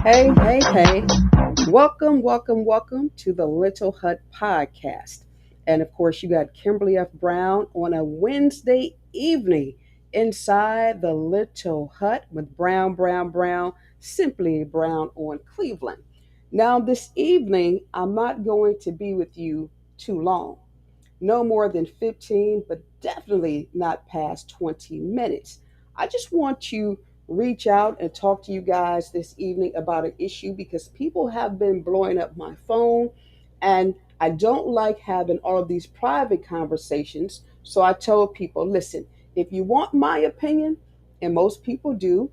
Hey, hey, hey. Welcome, welcome, welcome to the Little Hut Podcast. And of course, you got Kimberly F. Brown on a Wednesday evening inside the Little Hut with Brown, Brown, Brown, simply Brown on Cleveland. Now, this evening, I'm not going to be with you too long. No more than 15, but definitely not past 20 minutes. I just want to reach out and talk to you guys this evening about an issue because people have been blowing up my phone and I don't like having all of these private conversations. So I told people, listen, if you want my opinion, and most people do,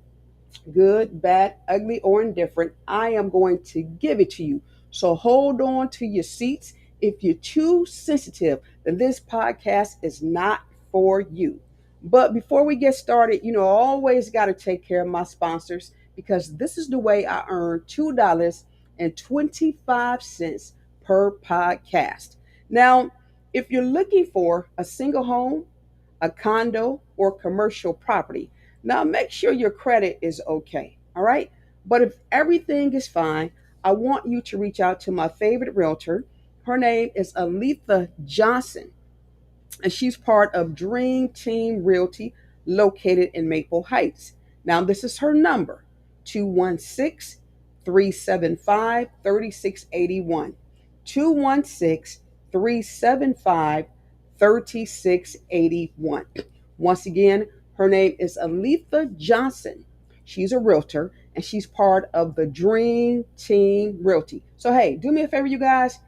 good, bad, ugly, or indifferent, I am going to give it to you. So hold on to your seats. If you're too sensitive, then this podcast is not for you. But before we get started, I always got to take care of my sponsors because this is the way I earn $2.25 per podcast. Now, if you're looking for a single home, a condo, or commercial property. Now, make sure your credit is okay, all right? But if everything is fine, I want you to reach out to my favorite realtor. Her name is Aletha Johnson, and she's part of Dream Team Realty located in Maple Heights. Now, this is her number 216 375 3681. 216 375 3681. Once again, her name is Aletha Johnson. She's a realtor and she's part of the Dream Team Realty. So, hey, do me a favor, you guys.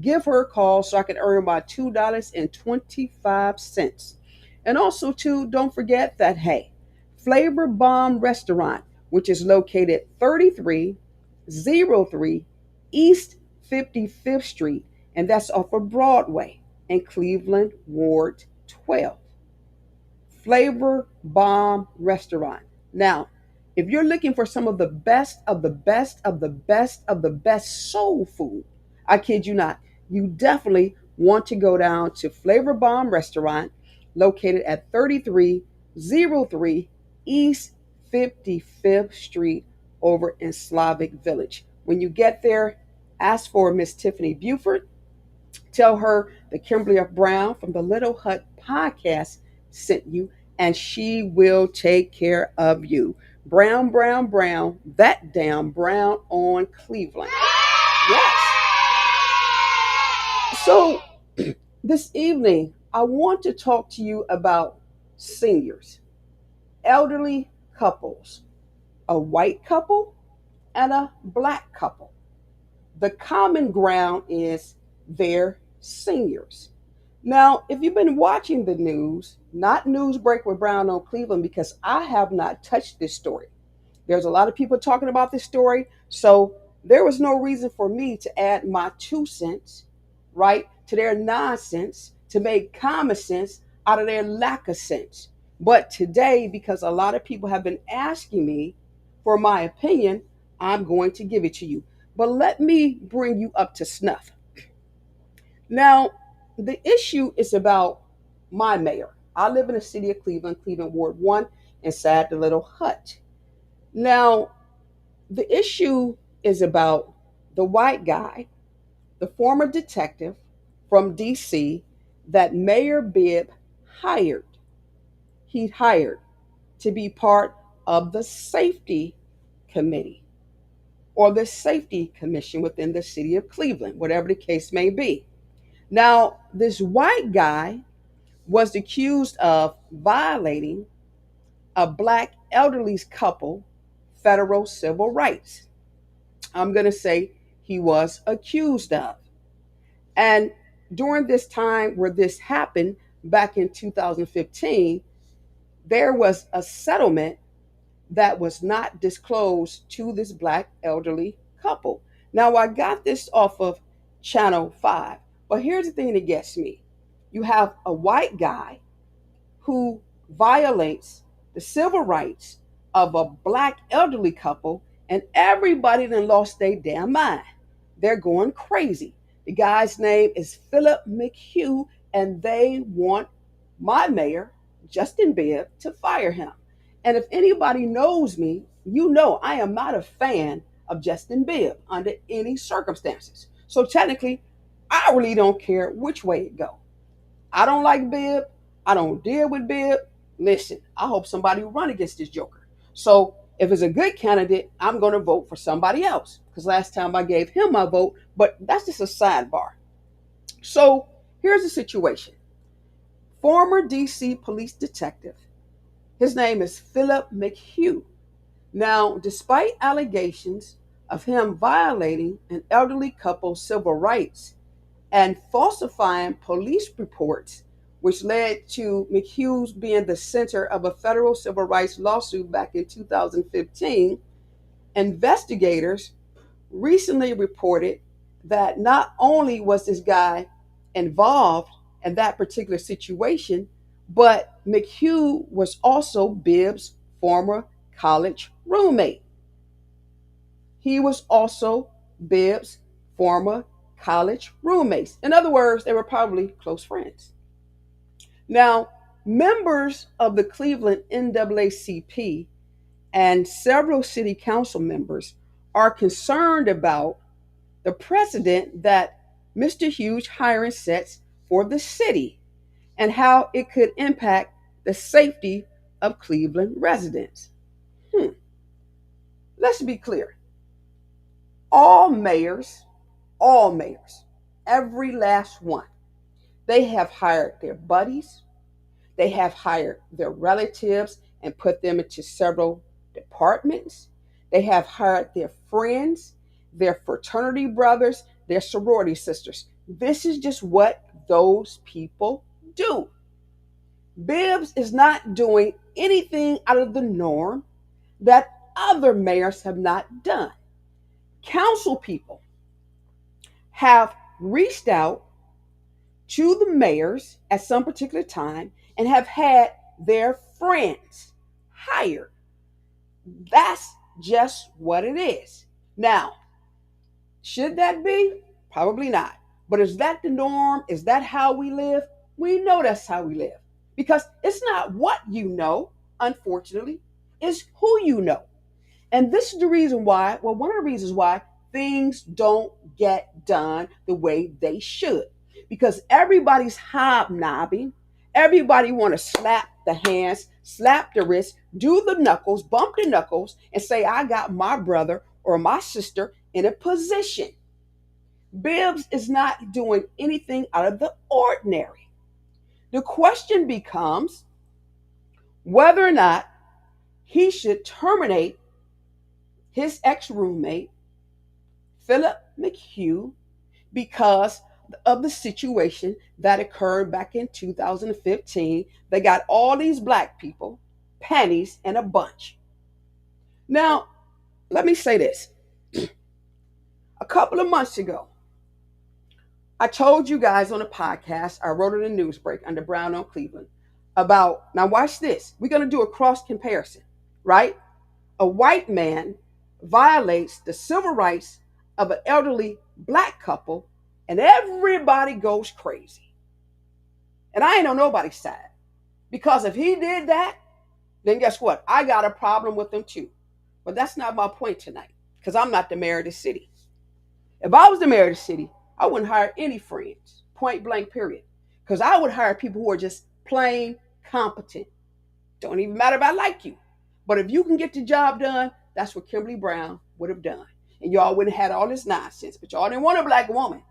Give her a call so I can earn my $2.25. And also, too, don't forget that, hey, Flavor Bomb Restaurant, which is located 3303 East 55th Street, and that's off of Broadway in Cleveland, Ward 12. Flavor Bomb Restaurant. Now, if you're looking for some of the best of the best of the best of the best soul food, I kid you not, you definitely want to go down to Flavor Bomb Restaurant located at 3303 East 55th Street over in Slavic Village. When you get there, ask for Miss Tiffany Buford. Tell her that Kimberly F. Brown from the Little Hut podcast sent you, and she will take care of you. Brown, Brown, Brown, that damn Brown on Cleveland. Yes. So, this evening, I want to talk to you about seniors, elderly couples, a white couple, and a black couple. The common ground is they're seniors. Now, if you've been watching the news, not News Break with Brown on Cleveland, because I have not touched this story. There's a lot of people talking about this story, so there was no reason for me to add my 2 cents, right, to their nonsense to make common sense out of their lack of sense. But today, because a lot of people have been asking me for my opinion, I'm going to give it to you. But let me bring you up to snuff. Now, the issue is about my mayor. I live in the city of Cleveland, Cleveland Ward 1, inside the little hut. Now, the issue is about the white guy, the former detective from DC that Mayor Bibb hired. He hired to be part of the safety committee or the safety commission within the city of Cleveland, whatever the case may be. Now, this white guy was accused of violating a black elderly couple federal civil rights. I'm going to say he was accused of. And during this time where this happened back in 2015, there was a settlement that was not disclosed to this black elderly couple. Now, I got this off of Channel 5, but here's the thing that gets me. You have a white guy who violates the civil rights of a black elderly couple, and everybody then lost their damn mind. They're going crazy. The guy's name is Philip McHugh, and they want my mayor, Justin Bibb, to fire him. And if anybody knows me, you know I am not a fan of Justin Bibb under any circumstances. So technically, I really don't care which way it go. I don't like Bibb. I don't deal with Bibb. Listen, I hope somebody run against this joker. So if it's a good candidate, I'm going to vote for somebody else. Because last time I gave him my vote, but that's just a sidebar. So here's the situation. Former DC police detective, his name is Philip McHugh. Now, despite allegations of him violating an elderly couple's civil rights and falsifying police reports, which led to McHugh's being the center of a federal civil rights lawsuit back in 2015, investigators recently reported that not only was this guy involved in that particular situation, but McHugh was also Bibb's former college roommate. He was also Bibb's former college roommates. In other words, they were probably close friends. Now, members of the Cleveland NAACP and several city council members are concerned about the precedent that Mr. Hughes' hiring sets for the city and how it could impact the safety of Cleveland residents. Hmm. Let's be clear. All mayors, all mayors, every last one, they have hired their buddies, they have hired their relatives and put them into several departments. They have hired their friends, their fraternity brothers, their sorority sisters. This is just what those people do. Bibbs is not doing anything out of the norm that other mayors have not done. Council people have reached out to the mayors at some particular time and have had their friends hired. That's just what it is. Now, should that be? Probably not. But is that the norm? Is that how we live? We know that's how we live. Because it's not what you know, unfortunately, it's who you know. And this is the reason why, well, one of the reasons why things don't get done the way they should. Because everybody's hobnobbing. Everybody want to slap the hands, slap the wrist, do the knuckles, bump the knuckles, and say, I got my brother or my sister in a position. Bibbs is not doing anything out of the ordinary. The question becomes whether or not he should terminate his ex roommate, Philip McHugh, because of the situation that occurred back in 2015. They got all these black people, panties in a bunch. Now, let me say this. A couple of months ago, I told you guys on a podcast, I wrote it in a news break under Brown on Cleveland about, now watch this. We're going to do a cross comparison, right? A white man violates the civil rights of an elderly black couple and everybody goes crazy. And I ain't on nobody's side. Because if he did that, then guess what? I got a problem with him too. But that's not my point tonight. Because I'm not the mayor of the city. If I was the mayor of the city, I wouldn't hire any friends. Point blank, period. Because I would hire people who are just plain competent. Don't even matter if I like you. But if you can get the job done, that's what Kimberly Brown would have done. And y'all wouldn't have had all this nonsense. But y'all didn't want a black woman.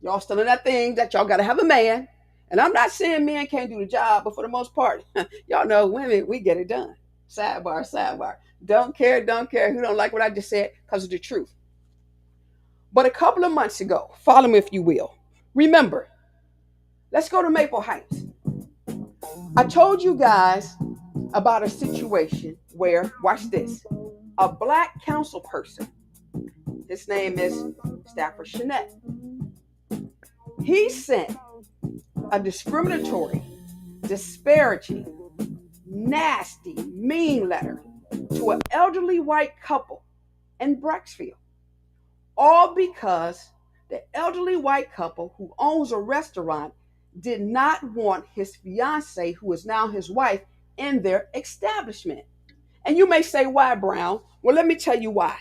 Y'all still in that thing that y'all got to have a man. And I'm not saying men can't do the job, but for the most part, y'all know women, we get it done. Sidebar, sidebar. Don't care who don't like what I just said because of the truth. But a couple of months ago, follow me if you will. Remember, let's go to Maple Heights. I told you guys about a situation where, watch this, a black council person, his name is Stafford Shannette, he sent a discriminatory, disparaging, nasty, mean letter to an elderly white couple in Brecksville. All because the elderly white couple who owns a restaurant did not want his fiance, who is now his wife, in their establishment. And you may say, why, Brown? Well, let me tell you why.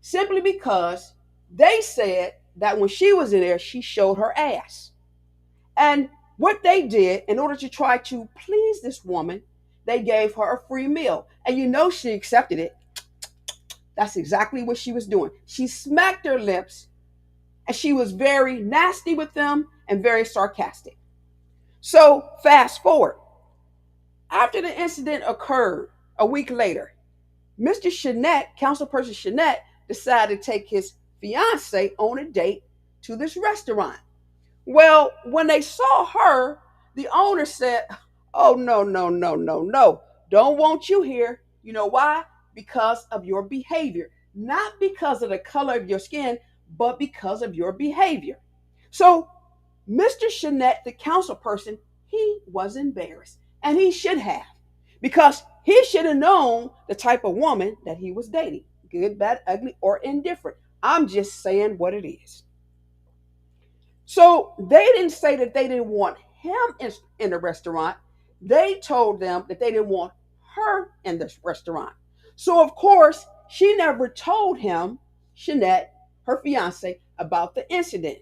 simply because they said that when she was in there, she showed her ass. And what they did in order to try to please this woman, they gave her a free meal. And you know she accepted it. That's exactly what she was doing. She smacked her lips and she was very nasty with them and very sarcastic. So, fast forward. After the incident occurred a week later, Mr. Shinnett, Councilperson Shinnett, decided to take his fiance on a date to this restaurant. Well, when they saw her, the owner said, "Oh, no, no, no, no, no. Don't want you here. You know why? Because of your behavior. Not because of the color of your skin, but because of your behavior." So, Mr. Shinnett, the council person, he was embarrassed. And he should have. Because he should have known the type of woman that he was dating, good, bad, ugly, or indifferent. I'm just saying what it is. So they didn't say that they didn't want him in the restaurant. They told them that they didn't want her in this restaurant. So, of course, she never told him, Shanette, her fiance, about the incident,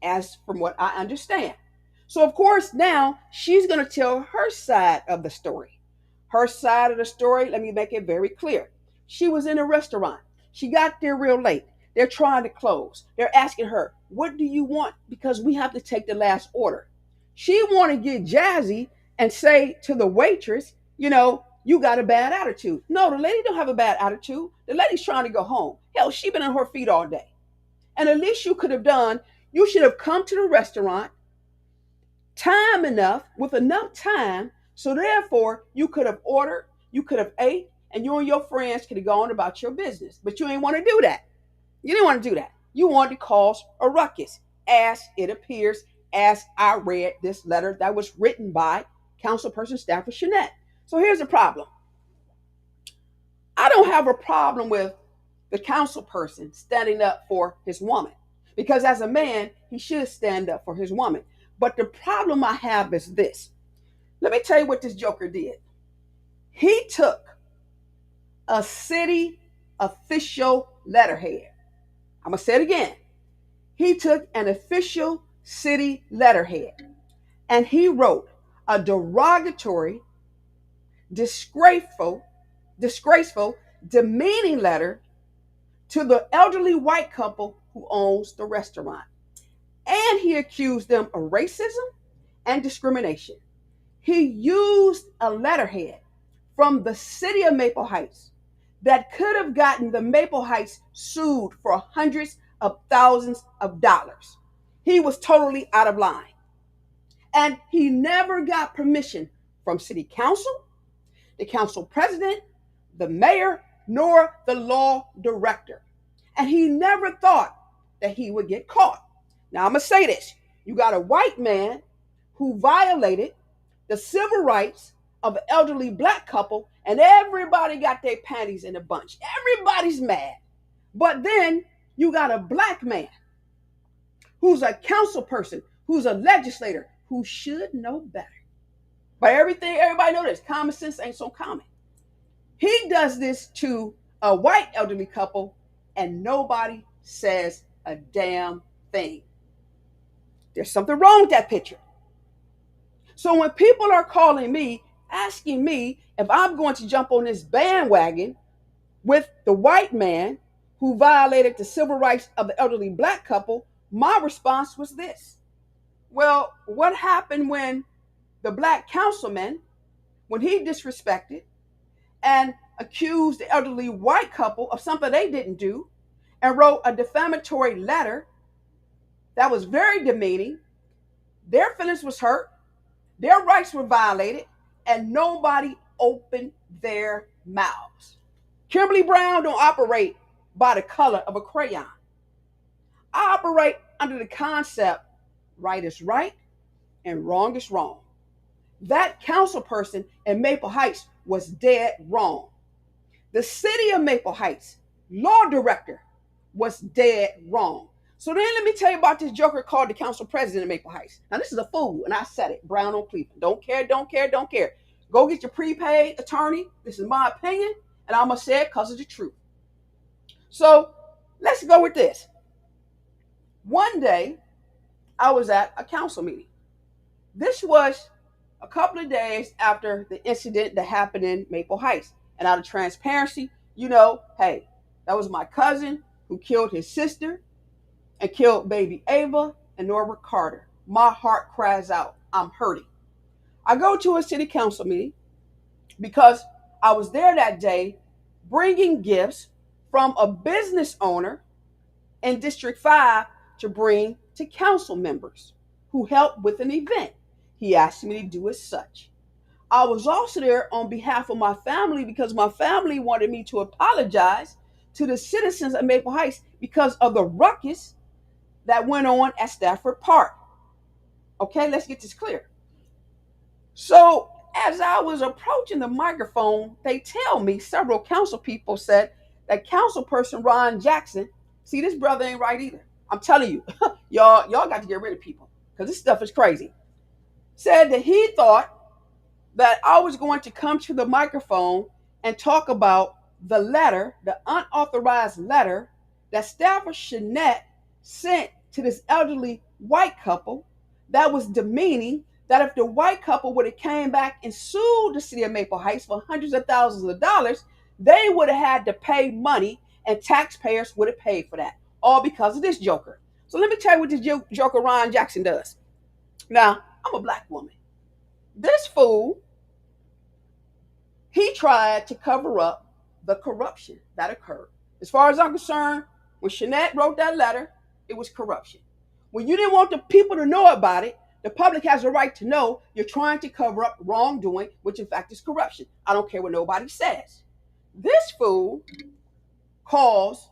as from what I understand. So, of course, now she's going to tell her side of the story. Her side of the story, let me make it very clear. She was in a restaurant. She got there real late. They're trying to close. They're asking her, "What do you want?" Because we have to take the last order. She want to get jazzy and say to the waitress, "You got a bad attitude." No, the lady don't have a bad attitude. The lady's trying to go home. Hell, she been on her feet all day. And at least you could have done, you should have come to the restaurant time enough, with enough time, so therefore you could have ordered, you could have ate, and you and your friends could have gone about your business. But you ain't want to do that. You didn't want to do that. You wanted to cause a ruckus, as it appears, as I read this letter that was written by Councilperson Stafford Shanette. So here's the problem. I don't have a problem with the council person standing up for his woman, because as a man, he should stand up for his woman. But the problem I have is this. Let me tell you what this joker did. He took a city official letterhead. I'm going to say it again. He took an official city letterhead and he wrote a derogatory, disgraceful, demeaning letter to the elderly white couple who owns the restaurant. And he accused them of racism and discrimination. He used a letterhead from the city of Maple Heights that could have gotten the Maple Heights sued for hundreds of thousands of dollars. He was totally out of line. And he never got permission from city council, the council president, the mayor, nor the law director. And he never thought that he would get caught. Now, I'm going to say this. You got a white man who violated the civil rights of an elderly black couple, and everybody got their panties in a bunch. Everybody's mad. But then you got a black man who's a council person, who's a legislator, who should know better. But everybody knows this. Common sense ain't so common. He does this to a white elderly couple, and nobody says a damn thing. There's something wrong with that picture. So when people are calling me, asking me if I'm going to jump on this bandwagon with the white man who violated the civil rights of the elderly black couple, my response was this. Well, what happened when the black councilman, when he disrespected and accused the elderly white couple of something they didn't do and wrote a defamatory letter that was very demeaning? Their feelings was hurt, their rights were violated, and nobody opened their mouths. Kimberly Brown don't operate by the color of a crayon. I operate under the concept right is right and wrong is wrong. That council person in Maple Heights was dead wrong. The city of Maple Heights law director was dead wrong. So then let me tell you about this joker called the council president of Maple Heights. Now this is a fool, and I said it, Brown on Cleveland. Don't care, don't care, don't care. Go get your prepaid attorney. This is my opinion, and I'm going to say it because of the truth. So let's go with this. One day, I was at a council meeting. This was a couple of days after the incident that happened in Maple Heights. And out of transparency, hey, that was my cousin who killed his sister and killed baby Ava and Norbert Carter. My heart cries out. I'm hurting. I go to a city council meeting because I was there that day bringing gifts from a business owner in District 5 to bring to council members who helped with an event. He asked me to do as such. I was also there on behalf of my family because my family wanted me to apologize to the citizens of Maple Heights because of the ruckus that went on at Stafford Park. Okay, let's get this clear. So, as I was approaching the microphone, they tell me several council people said that councilperson Ron Jackson, see, this brother ain't right either. I'm telling you, y'all got to get rid of people because this stuff is crazy. Said that he thought that I was going to come to the microphone and talk about the letter, the unauthorized letter that Stafford Shinnett sent to this elderly white couple that was demeaning, that if the white couple would have came back and sued the city of Maple Heights for hundreds of thousands of dollars, they would have had to pay money and taxpayers would have paid for that. All because of this joker. So let me tell you what this joker Ron Jackson does. Now, I'm a black woman. This fool, he tried to cover up the corruption that occurred. As far as I'm concerned, when Shinnett wrote that letter, it was corruption. When you didn't want the people to know about it, the public has a right to know you're trying to cover up wrongdoing, which in fact is corruption. I don't care what nobody says. This fool calls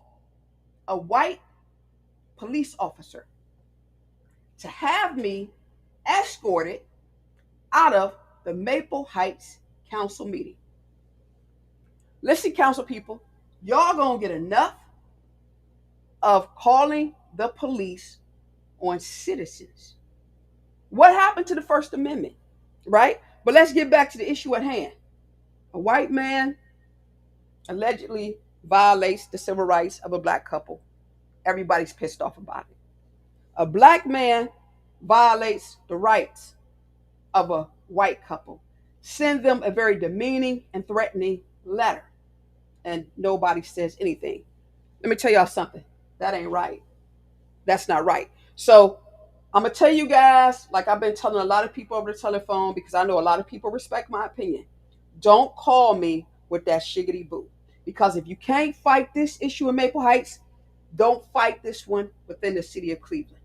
a white police officer to have me escorted out of the Maple Heights council meeting. Listen, council people, y'all gonna get enough of calling the police on citizens. What happened to the First Amendment, right? But let's get back to the issue at hand. A white man allegedly violates the civil rights of a black couple. Everybody's pissed off about it. A black man violates the rights of a white couple. Send them a very demeaning and threatening letter. And nobody says anything. Let me tell y'all something. That ain't right. That's not right. So I'm gonna tell you guys, like I've been telling a lot of people over the telephone, because I know a lot of people respect my opinion. Don't call me with that shiggity boo. Because if you can't fight this issue in Maple Heights, don't fight this one within the city of Cleveland.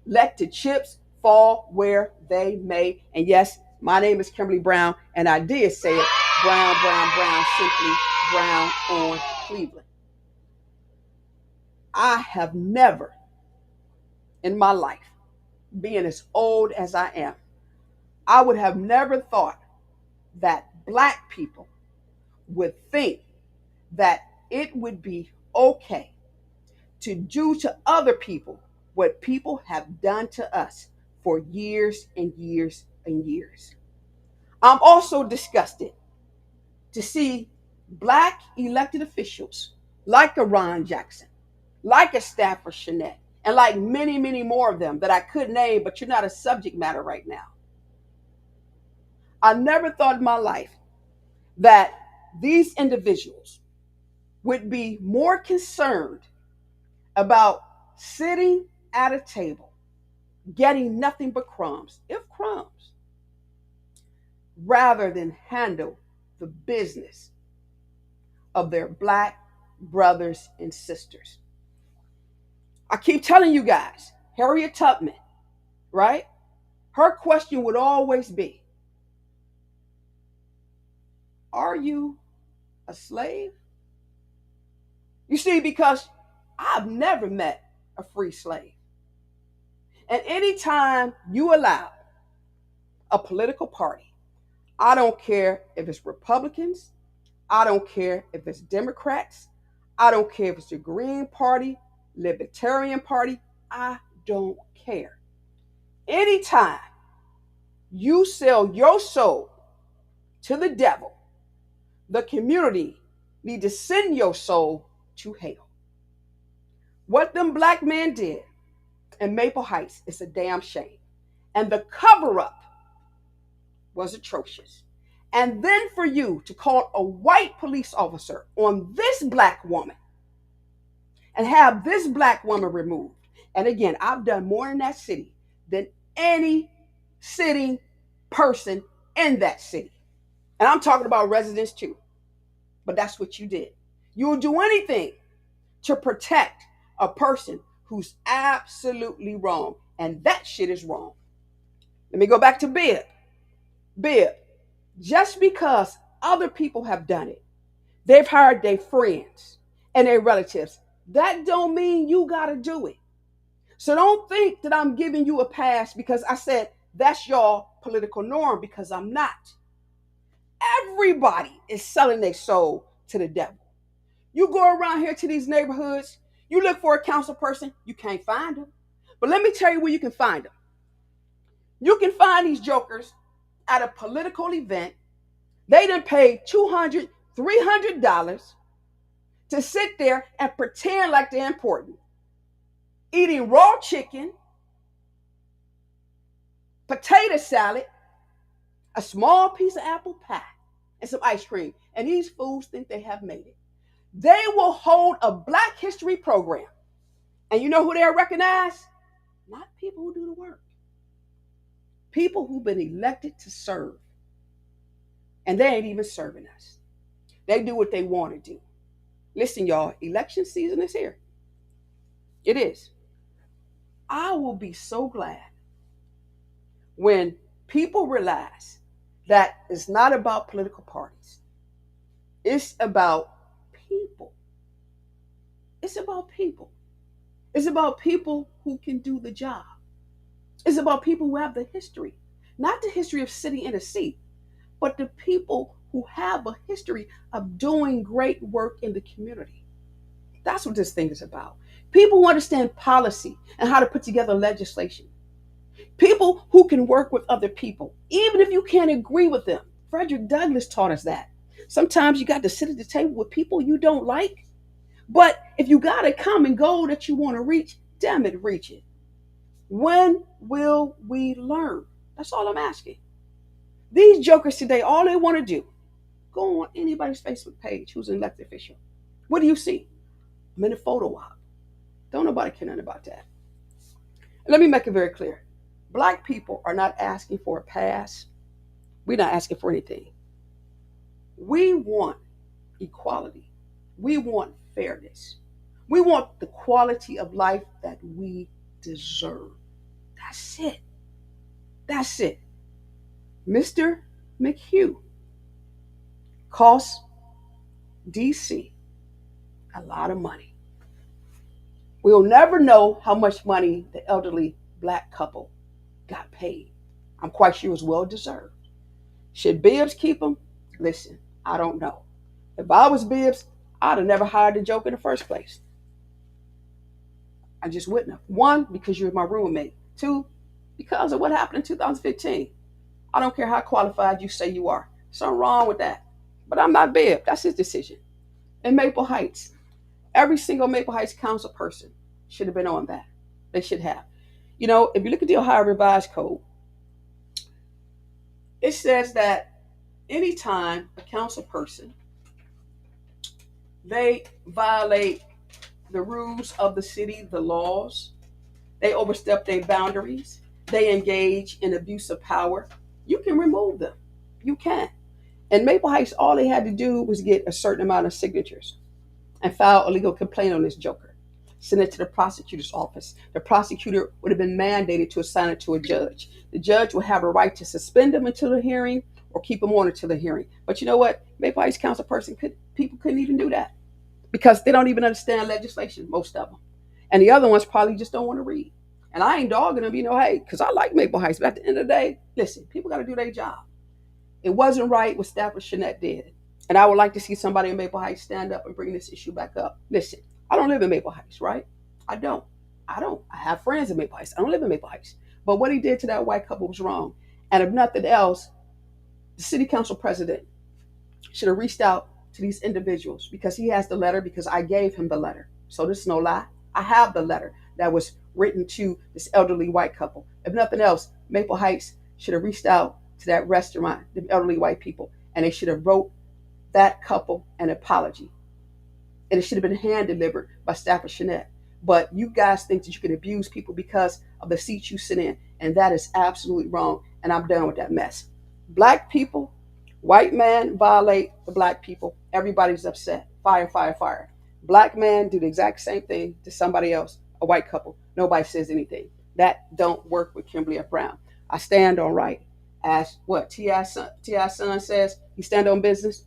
Let the chips fall where they may. And yes, my name is Kimberly Brown, and I did say it. Brown, brown, brown, simply brown on Cleveland. I have never in my life, being as old as I am, I would have never thought that black people would think that it would be okay to do to other people what people have done to us for years and years and years. I'm also disgusted to see black elected officials like a Ron Jackson, like a Stafford Shinnett, and like many, many more of them that I could name, but you're not a subject matter right now. I never thought in my life that these individuals would be more concerned about sitting at a table, getting nothing but crumbs, if crumbs, rather than handle the business of their black brothers and sisters. I keep telling you guys, Harriet Tubman, right? Her question would always be, are you a slave? You see, because I've never met a free slave. And anytime you allow a political party, I don't care if it's Republicans, I don't care if it's Democrats, I don't care if it's the Green Party, Libertarian Party, I don't care. Anytime you sell your soul to the devil, the community need to send your soul to hell. What them black men did in Maple Heights is a damn shame. And the cover up was atrocious. And then for you to call a white police officer on this black woman and have this black woman removed. And again, I've done more in that city than any sitting person in that city. And I'm talking about residents too. But that's what you did. You will do anything to protect a person who's absolutely wrong. And that shit is wrong. Let me go back to Bibb. Bibb, just because other people have done it, they've hired their friends and their relatives, that don't mean you got to do it. So don't think that I'm giving you a pass because I said that's your political norm, because I'm not. Everybody is selling their soul to the devil. You go around here to these neighborhoods, you look for a council person, you can't find them. But let me tell you where you can find them. You can find these jokers at a political event. They done paid $200, $300 to sit there and pretend like they're important. Eating raw chicken, potato salad, a small piece of apple pie, and some ice cream. And these fools think they have made it. They will hold a Black History program. And you know who they'll recognize? Not people who do the work. People who've been elected to serve. And they ain't even serving us. They do what they want to do. Listen, y'all, election season is here. It is. I will be so glad when people realize that it's not about political parties. It's about people. It's about people. It's about people who can do the job. It's about people who have the history. Not the history of sitting in a seat, but the people who have a history of doing great work in the community. That's what this thing is about. People who understand policy and how to put together legislation. People who can work with other people, even if you can't agree with them. Frederick Douglass taught us that. Sometimes you got to sit at the table with people you don't like. But if you got a common goal that you want to reach, damn it, reach it. When will we learn? That's all I'm asking. These jokers today, all they want to do, go on anybody's Facebook page who's an elected official. What do you see? I'm in a photo op. Don't nobody care nothing about that. Let me make it very clear. Black people are not asking for a pass. We're not asking for anything. We want equality. We want fairness. We want the quality of life that we deserve. That's it. That's it. Mr. McHugh cost DC a lot of money. We'll never know how much money the elderly black couple got paid. I'm quite sure it was well deserved. Should Bibbs keep them? Listen, I don't know. If I was Bibbs, I'd have never hired the joke in the first place. I just wouldn't have. One, because you're my roommate. Two, because of what happened in 2015. I don't care how qualified you say you are. Something wrong with that. But I'm not Bibb. That's his decision. In Maple Heights, every single Maple Heights council person should have been on that. They should have. You know, if you look at the Ohio Revised Code, it says that anytime a council person, they violate the rules of the city, the laws, they overstep their boundaries, they engage in abuse of power, you can remove them. You can. In Maple Heights, all they had to do was get a certain amount of signatures and file a legal complaint on this joker. Send it to the prosecutor's office. The prosecutor would have been mandated to assign it to a judge. The judge would have a right to suspend them until the hearing or keep them on until the hearing. But you know what? Maple Heights council people couldn't even do that because they don't even understand legislation, most of them. And the other ones probably just don't want to read. And I ain't dogging them, hey, because I like Maple Heights. But at the end of the day, listen, people got to do their job. It wasn't right what Stafford Shannette did. And I would like to see somebody in Maple Heights stand up and bring this issue back up. Listen, I don't live in Maple Heights, right? I don't. I have friends in Maple Heights. I don't live in Maple Heights. But what he did to that white couple was wrong. And if nothing else, the city council president should have reached out to these individuals because he has the letter, because I gave him the letter. So this is no lie. I have the letter that was written to this elderly white couple. If nothing else, Maple Heights should have reached out to that restaurant, the elderly white people, and they should have wrote that couple an apology, and it should have been hand delivered by Stafford Jeanette. But you guys think that you can abuse people because of the seats you sit in, and that is absolutely wrong. And I'm done with that mess. Black people, white man violate the black people. Everybody's upset. Fire, fire, fire. Black man do the exact same thing to somebody else, a white couple. Nobody says anything. That don't work with Kimberly F. Brown. I stand on right. As what T.I. son says, he stand on business.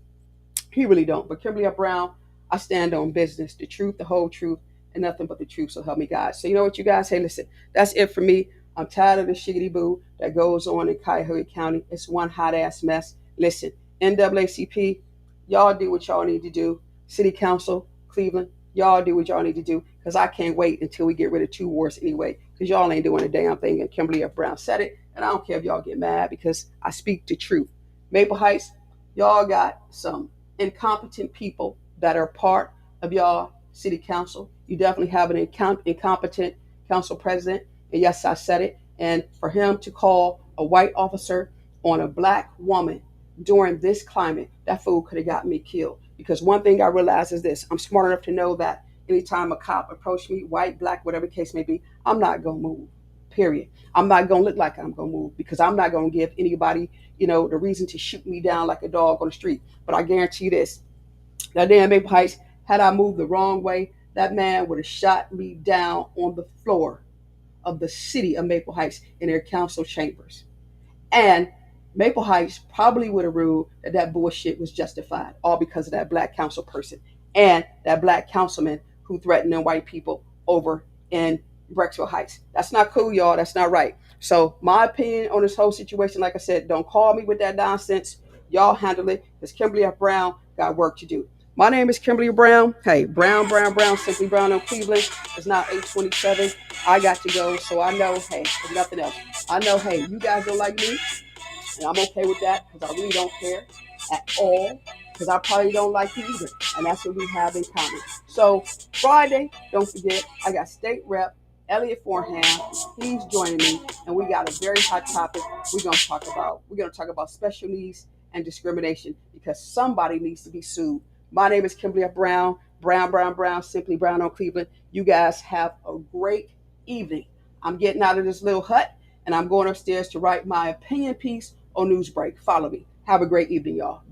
He really don't. But Kimberly F. Brown, I stand on business, the truth, the whole truth, and nothing but the truth. So help me God. So you know what, you guys? Hey, listen, that's it for me. I'm tired of the shiggity boo that goes on in Cuyahoga County. It's one hot ass mess. Listen, NAACP, y'all do what y'all need to do. City Council, Cleveland, y'all do what y'all need to do. Because I can't wait until we get rid of two wars anyway. Because y'all ain't doing a damn thing. And Kimberly F. Brown said it. And I don't care if y'all get mad because I speak the truth. Maple Heights, y'all got some incompetent people that are part of y'all city council. You definitely have an incompetent council president. And yes, I said it. And for him to call a white officer on a black woman during this climate, that fool could have got me killed. Because one thing I realize is this: I'm smart enough to know that anytime a cop approached me, white, black, whatever the case may be, I'm not going to move. Period. I'm not going to look like I'm going to move because I'm not going to give anybody, the reason to shoot me down like a dog on the street. But I guarantee you this: that damn Maple Heights, had I moved the wrong way, that man would have shot me down on the floor of the city of Maple Heights in their council chambers. And Maple Heights probably would have ruled that that bullshit was justified, all because of that black council person and that black councilman who threatened them white people over in Brecksville Heights. That's not cool, y'all. That's not right. So my opinion on this whole situation, like I said, don't call me with that nonsense. Y'all handle it because Kimberly F. Brown got work to do. My name is Kimberly Brown. Hey, Brown, Brown, Brown, simply Brown on Cleveland. It's now 8:27. I got to go. So I know, hey, if nothing else, I know, hey, you guys don't like me. And I'm okay with that because I really don't care at all because I probably don't like you either. And that's what we have in common. So Friday, don't forget, I got State Rep Elliot Forham. He's joining me, and we got a very hot topic we're gonna talk about special needs and discrimination because somebody needs to be sued. My name is Kimberly F. Brown. Brown, Brown, Brown, simply Brown on Cleveland. You guys have a great evening. I'm getting out of this little hut and I'm going upstairs to write my opinion piece on Newsbreak. Follow me. Have a great evening, y'all. Bye.